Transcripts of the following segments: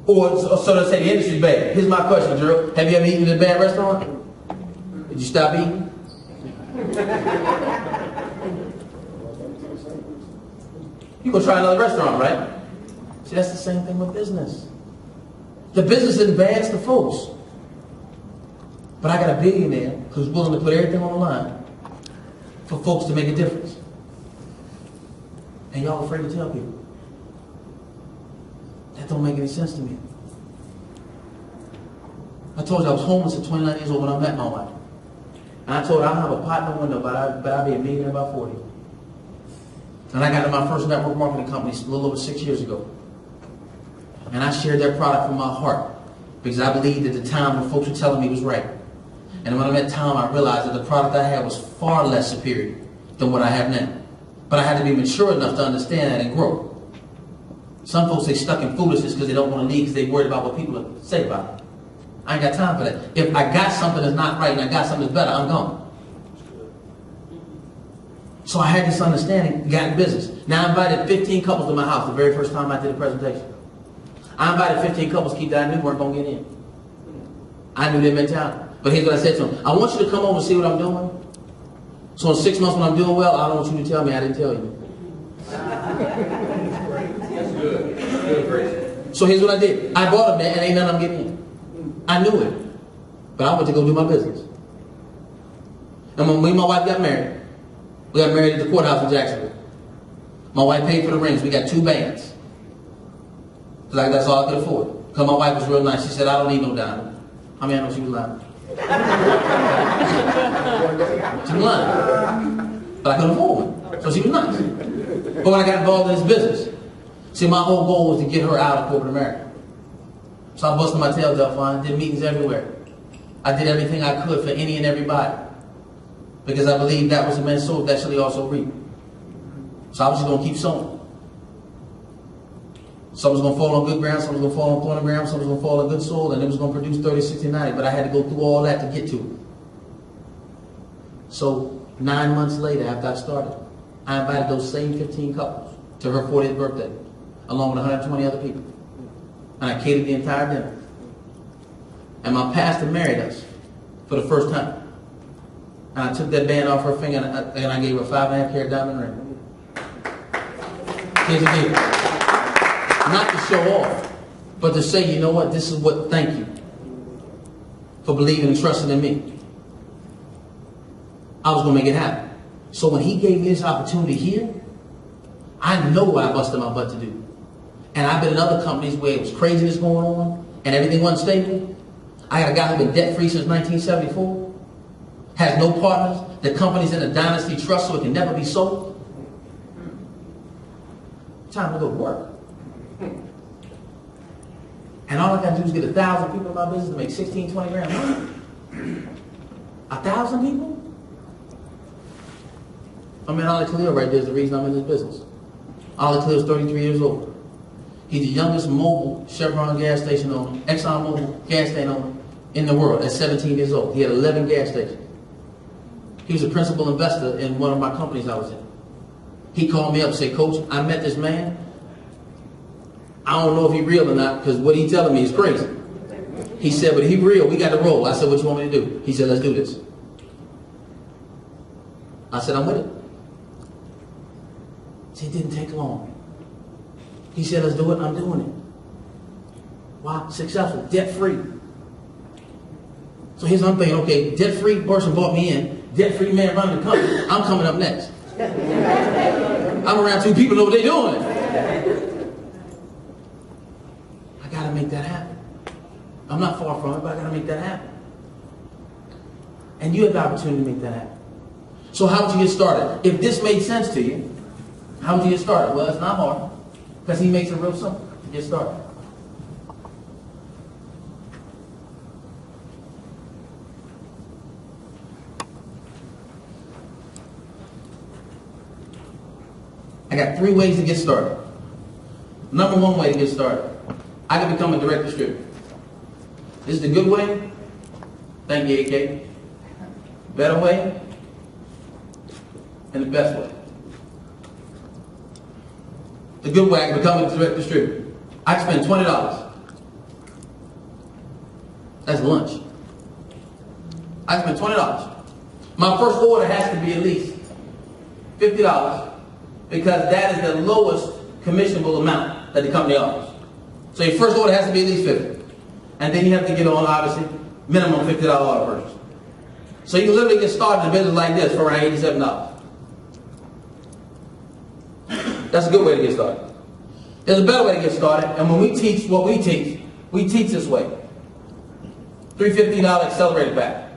Or so they say the industry's bad. Here's my question, Drew. Have you ever eaten in a bad restaurant? Did you stop eating? You go try another restaurant, right? See, that's the same thing with business. The business isn't bad, it's the folks. But I got a billionaire who's willing to put everything on the line for folks to make a difference. And y'all afraid to tell people. That don't make any sense to me. I told you I was homeless at 29 years old when I met my wife. And I told her I don't have a pot in the window, but I'll be a millionaire by 40. And I got into my first network marketing company a little over 6 years ago. And I shared their product from my heart because I believed at the time when folks were telling me it was right. And when I met Tom, I realized that the product I had was far less superior than what I have now. But I had to be mature enough to understand that and grow. Some folks stay stuck in foolishness because they don't want to leave because they're worried about what people will say about it. I ain't got time for that. If I got something that's not right and I got something that's better, I'm gone. So I had this understanding, got in business. Now I invited 15 couples to my house the very first time I did a presentation. I invited 15 couples that I knew weren't going to get in. I knew their mentality. But here's what I said to them. I want you to come over and see what I'm doing. So in 6 months when I'm doing well, I don't want you to tell me I didn't tell you. That's good. Good. So here's what I did. I bought them there and ain't none of them getting in. I knew it. But I went to go do my business. And when me and my wife got married, we got married at the courthouse in Jacksonville. My wife paid for the rings. We got 2 bands. Because that's all I could afford. Because my wife was real nice. She said, I don't need no diamond. How many I know she was lying? She was lying. But I couldn't afford one. So she was nice. But when I got involved in this business, see, my whole goal was to get her out of corporate America. So I busted my tail, Delphine, did meetings everywhere. I did everything I could for any and everybody. Because I believed that was the man's soul that should also reap. So I was just going to keep sowing. Some was going to fall on good ground, some was going to fall on thorny ground, some was going to fall on good soil, and it was going to produce 30, 60, 90. But I had to go through all that to get to it. So 9 months later, after I started, I invited those same 15 couples to her 40th birthday, along with 120 other people. And I catered the entire dinner. And my pastor married us for the first time. And I took that band off her finger and I gave her a 5.5 carat diamond ring. Here's the deal. Not to show off, but to say, you know what, this is what, thank you for believing and trusting in me. I was going to make it happen. So when he gave me this opportunity here, I know what I busted my butt to do. And I've been in other companies where it was craziness going on and everything wasn't stable. I got a guy who's been debt-free since 1974, has no partners, the company's in a dynasty trust so it can never be sold. Time to go to work. And all I got to do is get 1,000 people in my business to make 16, 20 grand. 1,000 people? I mean, Ali Khalil right there is the reason I'm in this business. Ali Khalil is 33 years old. He's the youngest mobile Chevron gas station owner, Exxon Mobil gas station owner in the world at 17 years old. He had 11 gas stations. He was a principal investor in one of my companies I was in. He called me up and said, Coach, I met this man. I don't know if he's real or not because what he's telling me is crazy. He said, but if he's real, we got to roll. I said, what you want me to do? He said, let's do this. I said, I'm with it. See, it didn't take long. He said, let's do it. I'm doing it. Wow, successful, debt-free. So here's what I'm thinking, okay, debt-free person bought me in, debt-free man running the company, I'm coming up next. I'm around 2 people know what they're doing. I got to make that happen. I'm not far from it, but I got to make that happen. And you have the opportunity to make that happen. So how would you get started? If this made sense to you, how would you get started? Well, it's not hard, because he makes it real simple to get started. I got 3 ways to get started. Number 1 way to get started. I can become a direct distributor. This is the good way. Thank you, AK. Better way. And the best way. The good way, I can become a direct distributor. I can spend $20 That's lunch. I spent $20. My first order has to be at least $50 because that is the lowest commissionable amount that the company offers. So your first order has to be at least $50. And then you have to get on, obviously, minimum $50 order purchase. So you can literally get started in a business like this for around $87. That's a good way to get started. There's a better way to get started, and when we teach what we teach this way. $350 accelerated back.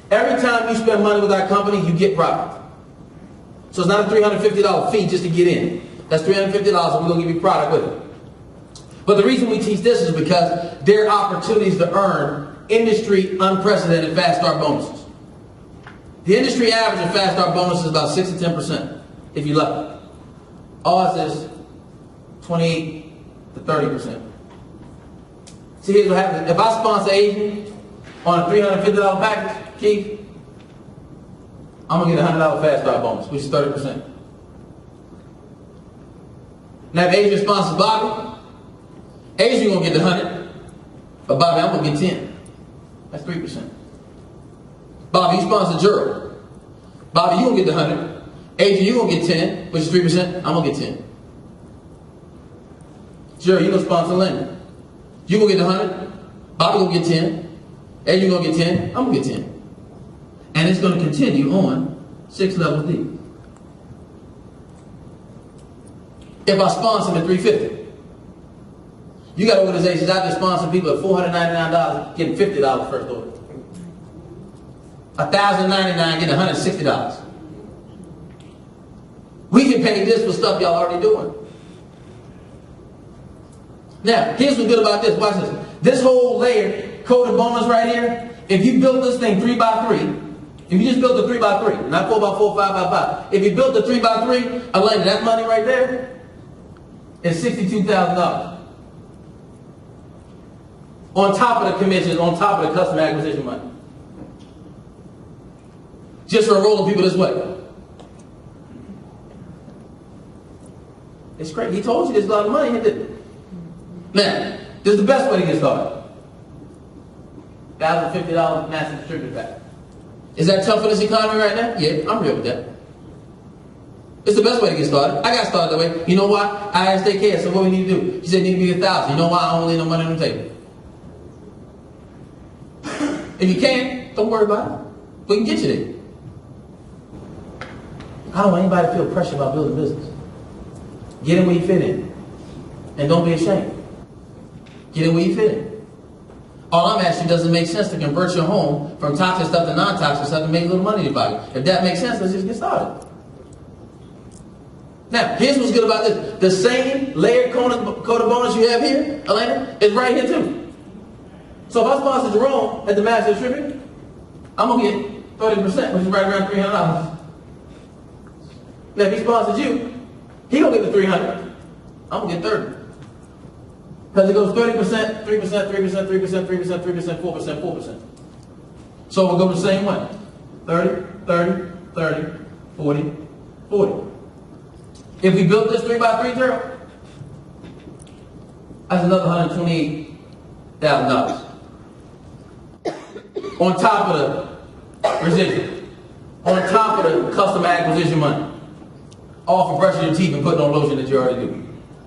Every time you spend money with our company, you get product. So it's not a $350 fee just to get in. That's $350 and we're going to give you product with it. But the reason we teach this is because there are opportunities to earn industry unprecedented fast start bonuses. The industry average of fast start bonus is about 6 to 10% if you're lucky. Ours is 28 to 30%. See, here's what happens. If I sponsor Asian on a $350 package, Keith, I'm going to get a $100 fast start bonus, which is 30%. Now, if Adrian sponsors Bobby, Adrian going to get the 100, but Bobby, I'm going to get 10. That's 3%. Bobby, you sponsor Gerald. Bobby, you going to get the 100. Adrian, you going to get 10, which is 3%. I'm going to get 10. Gerald, you going to sponsor Linda. You going to get the 100. Bobby going to get 10. Adrian going to get 10. I'm going to get 10. And it's going to continue on 6 levels deep. If I sponsor them at $350, you got organizations out there sponsoring people at $499 getting $50 first order. $1,099 getting $160. We can pay this for stuff y'all already doing. Now, here's what's good about this. Watch this. This whole layer, coded bonus right here, if you built this thing 3x3, if you just built a 3x3, not 4x4, 5x5, if you built a 3x3, Elena, that money right there is $62,000. On top of the commissions, on top of the customer acquisition money. Just for enrolling people this way. It's great. He told you there's a lot of money, didn't he? Now, this is the best way to get started. $1,050 massive distributor pack. Is that tough for this economy right now? Yeah, I'm real with that. It's the best way to get started. I got started that way. You know why? I asked daycare, so what we need to do? She said, need to be $1,000. You know why? I don't leave no money on the table. If you can't, don't worry about it. We can get you there. I don't want anybody to feel pressure about building a business. Get in where you fit in. And don't be ashamed. Get in where you fit in. All I'm asking, does it make sense to convert your home from toxic stuff to non-toxic stuff to make a little money in your pocket? If that makes sense, let's just get started. Now, here's what's good about this. The same layered coded bonus you have here, Elena, is right here too. So if I sponsor Jerome at the Master Distributor, I'm going to get 30%, which is right around $300. Now, if he sponsors you, he going to get the $300. I'm going to get 30. Because it goes 30%, 3%, 3%, 3%, 3%, 3%, 4%, 4%. So we'll go the same way. 30, 30, 30, 40, 40. If we built this 3x3 drill, that's another $128,000. On top of the residual. On top of the customer acquisition money. All for brushing your teeth and putting on lotion that you already do.